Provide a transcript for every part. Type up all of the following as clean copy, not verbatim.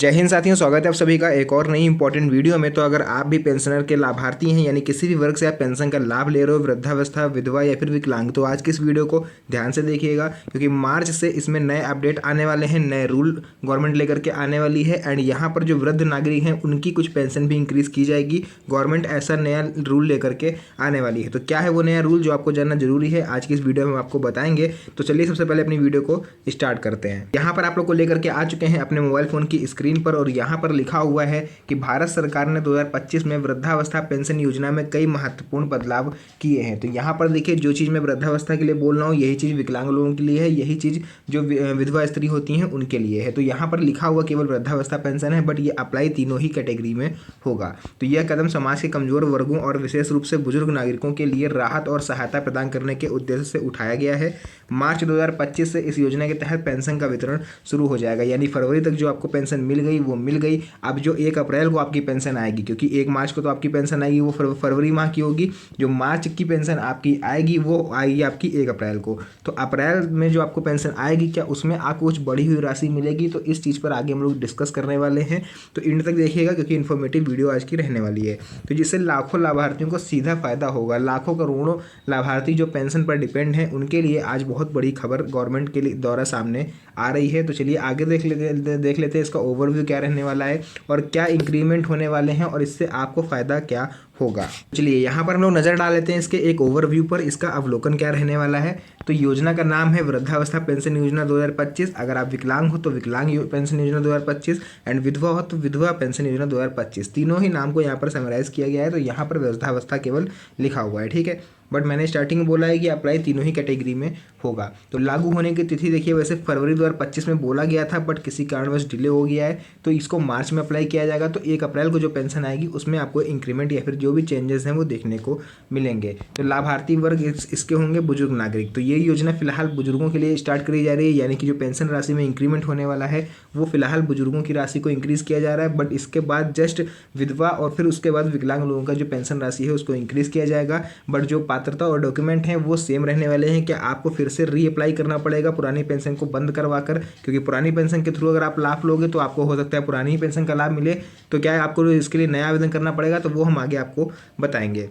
जय हिंद साथियों, स्वागत है आप सभी का एक और नई इंपॉर्टेंट वीडियो में। तो अगर आप भी पेंशनर के लाभार्थी हैं, यानी किसी भी वर्ग से आप पेंशन का लाभ ले रहे हो, वृद्धावस्था, विधवा या फिर विकलांग, तो आज की इस वीडियो को ध्यान से देखिएगा, क्योंकि मार्च से इसमें नए अपडेट आने वाले हैं, नए रूल गवर्नमेंट लेकर के आने वाली है। एंड यहाँ पर जो वृद्ध नागरिक हैं उनकी कुछ पेंशन भी इंक्रीज की जाएगी। गवर्नमेंट ऐसा नया रूल लेकर के आने वाली है। तो क्या है वो नया रूल जो आपको जानना जरूरी है, आज की इस वीडियो में आपको बताएंगे। तो चलिए सबसे पहले अपनी वीडियो को स्टार्ट करते हैं। यहाँ पर आप लोग को लेकर के आ चुके हैं अपने मोबाइल फोन की स्क्रीन पर, और यहाँ पर लिखा हुआ है कि भारत सरकार ने 2025 में वृद्धावस्था पेंशन योजना में कई महत्वपूर्ण बदलाव किए हैं। तो यहाँ पर देखिए, जो चीज़ मैं वृद्धावस्था के लिए बोल रहा हूँ यही चीज़ विकलांग लोगों के लिए है, यही चीज़ जो विधवा स्त्री होती हैं उनके लिए है। तो यहाँ पर लिखा हुआ केवल वृद्धावस्था पेंशन है, बट ये अप्लाई तीनों ही कैटेगरी में होगा। तो यह कदम समाज के कमजोर वर्गों और विशेष रूप से बुजुर्ग नागरिकों के लिए राहत और सहायता प्रदान करने के उद्देश्य से उठाया गया है। मार्च 2025 से इस योजना के तहत पेंशन का वितरण शुरू हो जाएगा, यानी फरवरी तक जो आपको पेंशन मिल गई वो मिल गई। अब जो 1 अप्रैल को आपकी पेंशन आएगी, क्योंकि 1 मार्च को तो आपकी पेंशन आएगी वो फरवरी माह की होगी, जो मार्च की पेंशन आपकी आएगी वो आएगी आपकी 1 अप्रैल को। तो अप्रैल में जो आपको पेंशन आएगी, क्या उसमें आपको कुछ बढ़ी हुई राशि मिलेगी? तो इस चीज़ पर आगे हम लोग डिस्कस करने वाले हैं, तो एंड तक देखिएगा, क्योंकि इन्फॉर्मेटिव वीडियो आज की रहने वाली है। तो जिससे लाखों लाभार्थियों को सीधा फायदा होगा। लाखों करोड़ों लाभार्थी जो पेंशन पर डिपेंड हैं उनके लिए आज बहुत बड़ी खबर गवर्नमेंट के लिए द्वारा सामने आ रही है। तो चलिए आगे देख लेते हैं इसका ओवरव्यू क्या रहने वाला है और क्या इंक्रीमेंट होने वाले हैं और इससे आपको फायदा क्या होगा। चलिए यहाँ पर हम लोग नजर डाल लेते हैं इसके एक ओवरव्यू पर, इसका अवलोकन क्या रहने वाला है। तो योजना का नाम है वृद्धावस्था पेंशन योजना 2025। अगर आप विकलांग हो तो विकलांग पेंशन योजना 2025, एंड विधवा हो तो विधवा पेंशन योजना 2025। तीनों ही नाम को यहाँ पर समराइज किया गया है। तो यहाँ पर वृद्धावस्था केवल लिखा हुआ है, ठीक है, बट मैंने स्टार्टिंग में बोला है कि अप्लाई तीनों ही कैटेगरी में होगा। तो लागू होने की तिथि देखिए, वैसे फरवरी 2025 में बोला गया था, बट किसी कारणवश डिले हो गया है, तो इसको मार्च में अप्लाई किया जाएगा। तो 1 अप्रैल को जो पेंशन आएगी उसमें आपको इंक्रीमेंट या फिर जो भी चेंजेस हैं वो देखने को मिलेंगे। तो लाभार्थी वर्ग इसके होंगे बुजुर्ग नागरिक। तो ये योजना फिलहाल बुजुर्गों के लिए स्टार्ट करी जा रही है, यानी कि जो पेंशन राशि में इंक्रीमेंट होने वाला है वो फिलहाल बुजुर्गों की राशि को इंक्रीज किया जा रहा है, बट इसके बाद जस्ट विधवा और फिर उसके बाद विकलांग लोगों का जो पेंशन राशि है उसको इंक्रीज किया जाएगा। बट जो पात्रता और डॉक्यूमेंट हैं वो सेम रहने वाले हैं। कि आपको फिर से रीअप्लाई करना पड़ेगा पुरानी पेंशन को बंद करवा कर, क्योंकि पुरानी पेंशन के थ्रू अगर आप लाभ लोगे तो आपको हो सकता है पुरानी ही पेंशन का लाभ मिले। तो क्या है, आपको इसके लिए नया आवेदन करना पड़ेगा, तो वो हम आगे आपको बताएंगे।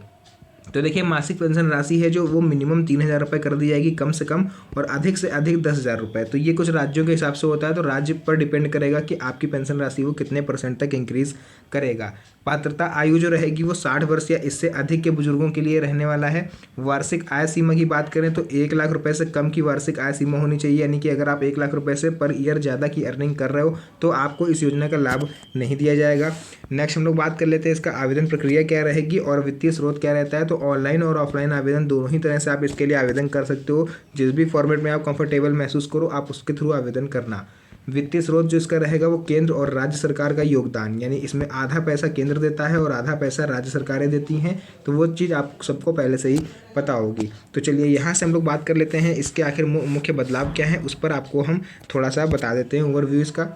तो देखिए, मासिक पेंशन राशि है जो वो मिनिमम 3,000 रुपये कर दी जाएगी कम से कम, और अधिक से अधिक 10,000 रुपये। तो ये कुछ राज्यों के हिसाब से होता है, तो राज्य पर डिपेंड करेगा कि आपकी पेंशन राशि वो कितने % तक इंक्रीज करेगा। पात्रता आयु जो रहेगी वो 60 वर्ष या इससे अधिक के बुजुर्गों के लिए रहने वाला है। वार्षिक आय सीमा की बात करें तो 1 लाख रुपये से कम की वार्षिक आय सीमा होनी चाहिए, यानी कि अगर आप 1 लाख रुपये से पर ईयर ज़्यादा की अर्निंग कर रहे हो तो आपको इस योजना का लाभ नहीं दिया जाएगा। नेक्स्ट हम लोग बात कर लेते हैं इसका आवेदन प्रक्रिया क्या रहेगी और वित्तीय स्रोत क्या रहता है। तो ऑनलाइन और ऑफलाइन आवेदन दोनों ही तरह से आप इसके लिए आवेदन कर सकते हो। जिस भी फॉर्मेट में आप कंफर्टेबल महसूस करो आप उसके थ्रू आवेदन करना। वित्तीय स्रोत जो इसका रहेगा वो केंद्र और राज्य सरकार का योगदान, यानी इसमें आधा पैसा केंद्र देता है और आधा पैसा राज्य सरकारें देती हैं। तो वो चीज़ आप सबको पहले से ही पता होगी। तो चलिए यहाँ से हम लोग बात कर लेते हैं इसके आखिर मुख्य बदलाव क्या है, उस पर आपको हम थोड़ा सा बता देते हैं ओवरव्यू इसका।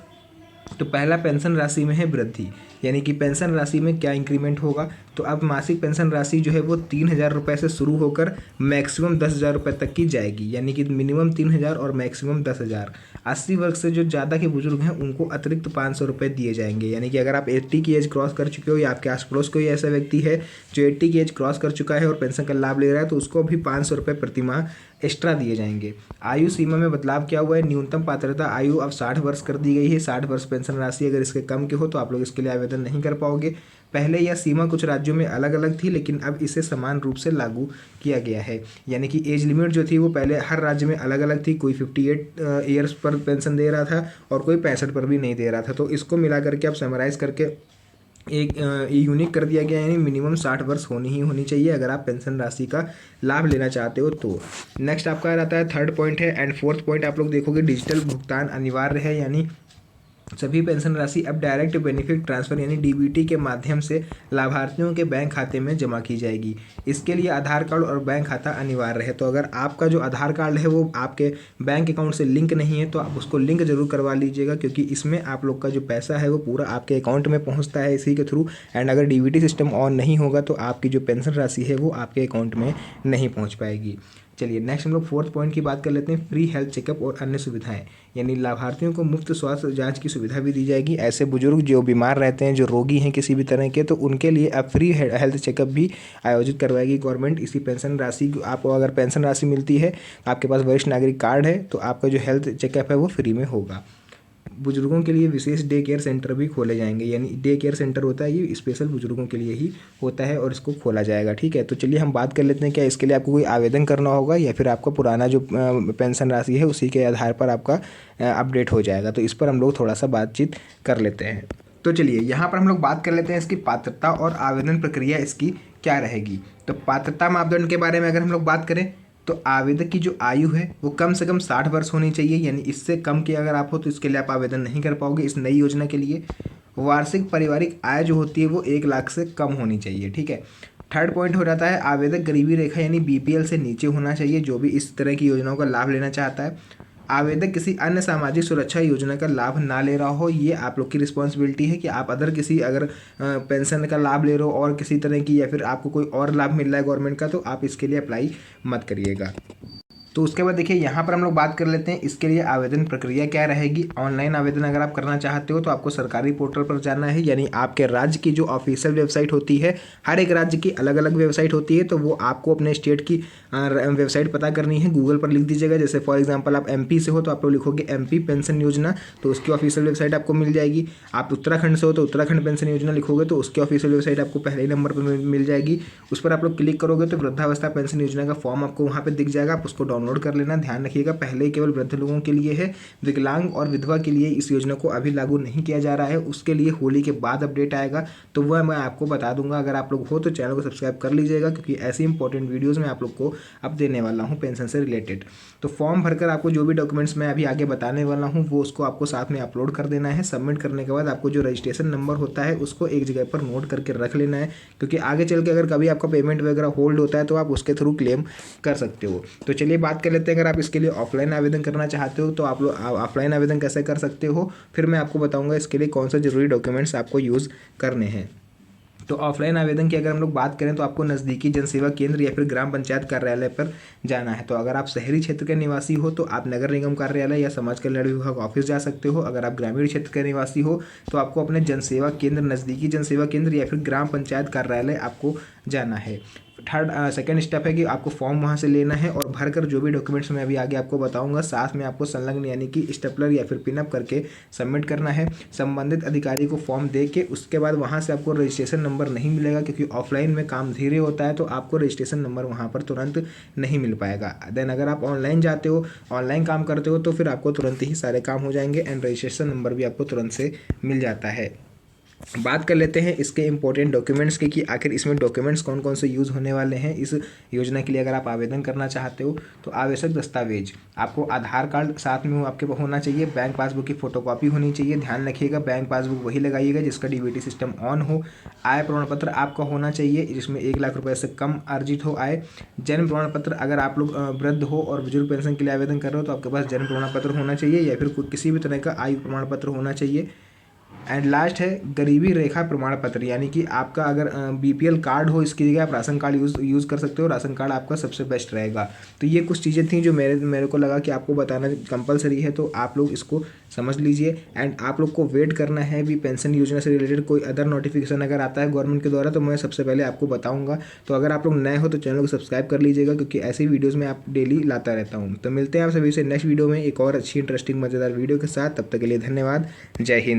तो पहला पेंशन राशि में है वृद्धि, यानी कि पेंशन राशि में क्या इंक्रीमेंट होगा। तो अब मासिक पेंशन राशि जो है वो 3,000 रुपये से शुरू होकर मैक्सिमम 10,000 रुपये तक की जाएगी, यानी कि मिनिमम 3,000 और मैक्सिमम 10,000। 80 वर्ष से जो ज़्यादा के बुजुर्ग हैं उनको अतिरिक्त 500 रुपये दिए जाएंगे, यानी कि अगर आप 80 की एज क्रॉस कर चुके हो या आपके आस पड़ोस कोई ऐसा व्यक्ति है जो 80 की एज क्रॉस कर चुका है और पेंशन का लाभ ले रहा है, तो उसको भी 500 रुपये प्रति माह एक्स्ट्रा दिए जाएंगे। आयु सीमा में बदलाव क्या हुआ है, न्यूनतम पात्रता आयु अब 60 वर्ष कर दी गई है। 60 वर्ष पेंशन राशि अगर इसके कम के हो तो आप लोग इसके लिए आवेदन नहीं कर पाओगे। पहले यह सीमा कुछ राज्यों में अलग अलग थी, लेकिन अब इसे समान रूप से लागू किया गया है, यानी कि एज लिमिट जो थी वो पहले हर राज्य में अलग अलग थी। कोई 58 ईयर्स पर पेंशन दे रहा था और कोई 65 पर भी नहीं दे रहा था। तो इसको मिला करके अब समराइज़ करके एक यूनिक कर दिया गया है, यानी मिनिमम 60 वर्ष होनी चाहिए अगर आप पेंशन राशि का लाभ लेना चाहते हो। तो नेक्स्ट आपका रहता है थर्ड पॉइंट है, एंड फोर्थ पॉइंट आप लोग देखोगे डिजिटल भुगतान अनिवार्य है, यानी सभी पेंशन राशि अब डायरेक्ट बेनिफिट ट्रांसफर यानी डीबीटी के माध्यम से लाभार्थियों के बैंक खाते में जमा की जाएगी। इसके लिए आधार कार्ड और बैंक खाता अनिवार्य है। तो अगर आपका जो आधार कार्ड है वो आपके बैंक अकाउंट से लिंक नहीं है तो आप उसको लिंक जरूर करवा लीजिएगा, क्योंकि इसमें आप लोग का जो पैसा है वो पूरा आपके अकाउंट में पहुँचता है इसी के थ्रू। एंड अगर डीबीटी सिस्टम ऑन नहीं होगा तो आपकी जो पेंशन राशि है वो आपके अकाउंट में नहीं पहुँच पाएगी। चलिए नेक्स्ट हम लोग फोर्थ पॉइंट की बात कर लेते हैं, फ्री हेल्थ चेकअप और अन्य सुविधाएं, यानी लाभार्थियों को मुफ्त स्वास्थ्य जांच की सुविधा भी दी जाएगी। ऐसे बुजुर्ग जो बीमार रहते हैं, जो रोगी हैं किसी भी तरह के, तो उनके लिए अब फ्री हेल्थ चेकअप भी आयोजित करवाएगी गवर्नमेंट। इसी पेंशन राशि, आपको अगर पेंशन राशि मिलती है, आपके पास वरिष्ठ नागरिक कार्ड है, तो आपका जो हेल्थ चेकअप है वो फ्री में होगा। बुजुर्गों के लिए विशेष डे केयर सेंटर भी खोले जाएंगे, यानी डे केयर सेंटर होता है ये स्पेशल बुजुर्गों के लिए ही होता है और इसको खोला जाएगा। ठीक है, तो चलिए हम बात कर लेते हैं, क्या इसके लिए आपको कोई आवेदन करना होगा या फिर आपका पुराना जो पेंशन राशि है उसी के आधार पर आपका अपडेट हो जाएगा। तो इस पर हम लोग थोड़ा सा बातचीत कर लेते हैं। तो चलिए यहाँ पर हम लोग बात कर लेते हैं इसकी पात्रता और आवेदन प्रक्रिया इसकी क्या रहेगी। तो पात्रता मापदंड के बारे में अगर हम लोग बात करें, तो आवेदक की जो आयु है वो कम से कम 60 वर्ष होनी चाहिए, यानी इससे कम की अगर आप हो तो इसके लिए आप आवेदन नहीं कर पाओगे इस नई योजना के लिए। वार्षिक पारिवारिक आय जो होती है वो 1 लाख से कम होनी चाहिए। ठीक है, थर्ड पॉइंट हो जाता है आवेदक गरीबी रेखा यानी बीपीएल से नीचे होना चाहिए, जो भी इस तरह की योजनाओं का लाभ लेना चाहता है। आवेदक किसी अन्य सामाजिक सुरक्षा योजना का लाभ ना ले रहा हो, ये आप लोग की रिस्पॉन्सिबिलिटी है कि आप अगर पेंशन का लाभ ले रहे हो और किसी तरह की, या फिर आपको कोई और लाभ मिल रहा है गवर्नमेंट का, तो आप इसके लिए अप्लाई मत करिएगा। तो उसके बाद देखिए यहाँ पर हम लोग बात कर लेते हैं इसके लिए आवेदन प्रक्रिया क्या रहेगी। ऑनलाइन आवेदन अगर आप करना चाहते हो तो आपको सरकारी पोर्टल पर जाना है, यानी आपके राज्य की जो ऑफिशियल वेबसाइट होती है, हर एक राज्य की अलग अलग वेबसाइट होती है, तो वो आपको अपने स्टेट की वेबसाइट पता करनी है। गूगल पर लिख दीजिएगा, जैसे फॉर एग्जाम्पल आप एमपी से हो तो आप लोग लिखोगे एमपी पेंशन योजना, तो उसकी ऑफिशियल वेबसाइट आपको मिल जाएगी। आप उत्तराखंड से हो तो उत्तराखंड पेंशन योजना लिखोगे तो उसकी ऑफिशियल वेबसाइट आपको पहले ही नंबर पर मिल जाएगी। उस पर आप लोग क्लिक करोगे तो वृद्धावस्था पेंशन योजना का फॉर्म आपको वहाँ पर दिख जाएगा, आप उसको डाउनलोड कर लेना। ध्यान रखिएगा, पहले केवल वृद्ध लोगों के लिए है, विकलांग और विधवा के लिए इस योजना को अभी लागू नहीं किया जा रहा है, उसके लिए होली के बाद अपडेट आएगा, तो वह मैं आपको बता दूंगा। अगर आप लोग हो तो चैनल को सब्सक्राइब कर लीजिएगा, क्योंकि ऐसी इंपॉर्टेंट वीडियोस मैं आप लोग को अब देने वाला हूं पेंशन से रिलेटेड। तो फॉर्म भरकर आपको जो भी डॉक्यूमेंट्स मैं अभी आगे बताने वाला हूं वो उसको आपको साथ में अपलोड कर देना है। सबमिट करने के बाद आपको जो रजिस्ट्रेशन नंबर होता है उसको एक जगह पर नोट करके रख लेना है, क्योंकि आगे चल के अगर कभी आपका पेमेंट वगैरह होल्ड होता है तो आप उसके थ्रू क्लेम कर सकते हो। तो चलिए बात कर लेते हैं, अगर आप इसके लिए ऑफलाइन आवेदन करना चाहते हो तो आप लोग ऑफलाइन आवेदन कैसे कर सकते हो, फिर मैं आपको बताऊंगा इसके लिए कौन सा जरूरी डॉक्यूमेंट्स आपको यूज़ करने हैं। तो ऑफलाइन आवेदन की अगर हम लोग बात करें तो आपको नज़दीकी जनसेवा केंद्र या फिर ग्राम पंचायत कार्यालय पर जाना है। तो अगर आप शहरी क्षेत्र के निवासी हो तो आप नगर निगम कार्यालय या समाज कल्याण विभाग ऑफिस जा सकते हो। अगर आप ग्रामीण क्षेत्र के निवासी हो तो आपको अपने जनसेवा केंद्र, नज़दीकी जनसेवा केंद्र या फिर ग्राम पंचायत कार्यालय आपको जाना है। सेकंड स्टेप है कि आपको फॉर्म वहाँ से लेना है और भरकर जो भी डॉक्यूमेंट्स मैं अभी आगे आपको बताऊंगा साथ में आपको संलग्न यानी कि स्टेपलर या फिर पिनअप करके सबमिट करना है। संबंधित अधिकारी को फॉर्म दे के उसके बाद वहाँ से आपको रजिस्ट्रेशन नंबर नहीं मिलेगा, क्योंकि ऑफलाइन में काम धीरे होता है, तो आपको रजिस्ट्रेशन नंबर वहाँ पर तुरंत नहीं मिल पाएगा। देन अगर आप ऑनलाइन जाते हो, ऑनलाइन काम करते हो, तो फिर आपको तुरंत ही सारे काम हो जाएंगे एंड रजिस्ट्रेशन नंबर भी आपको तुरंत से मिल जाता है। बात कर लेते हैं इसके इंपॉर्टेंट डॉक्यूमेंट्स के कि आखिर इसमें डॉक्यूमेंट्स कौन कौन से यूज़ होने वाले हैं इस योजना के लिए। अगर आप आवेदन करना चाहते हो तो आवश्यक दस्तावेज आपको आधार कार्ड साथ में आपके होना चाहिए, बैंक पासबुक की फोटोकॉपी होनी चाहिए। ध्यान रखिएगा बैंक पासबुक वही लगाइएगा जिसका डीबीटी सिस्टम ऑन हो। आय प्रमाण पत्र आपका होना चाहिए जिसमें 1 लाख रुपये से कम अर्जित हो आय। जन्म प्रमाण पत्र, अगर आप लोग वृद्ध हो और बुजुर्ग पेंशन के लिए आवेदन कर रहे हो तो आपके पास जन्म प्रमाण पत्र होना चाहिए या फिर किसी भी तरह का आयु प्रमाण पत्र होना चाहिए। एंड लास्ट है गरीबी रेखा प्रमाण पत्र, यानी कि आपका अगर बीपीएल कार्ड हो इसकी जगह आप राशन कार्ड यूज़ कर सकते हो। राशन कार्ड आपका सबसे बेस्ट रहेगा। तो ये कुछ चीज़ें थी जो मेरे को लगा कि आपको बताना कंपलसरी है, तो आप लोग इसको समझ लीजिए। एंड आप लोग को वेट करना है भी पेंशन योजना से रिलेटेड कोई अदर नोटिफिकेशन अगर आता है गवर्नमेंट के द्वारा तो मैं सबसे पहले आपको बताऊँगा। तो अगर आप लोग नए हो तो चैनल को सब्सक्राइब कर लीजिएगा, क्योंकि ऐसी वीडियोज़ में आप डेली लाता रहता हूँ। तो मिलते हैं आप सभी से नेक्स्ट वीडियो में एक और अच्छी इंटरेस्टिंग मज़ेदार वीडियो के साथ। तब तक के लिए धन्यवाद। जय हिंद।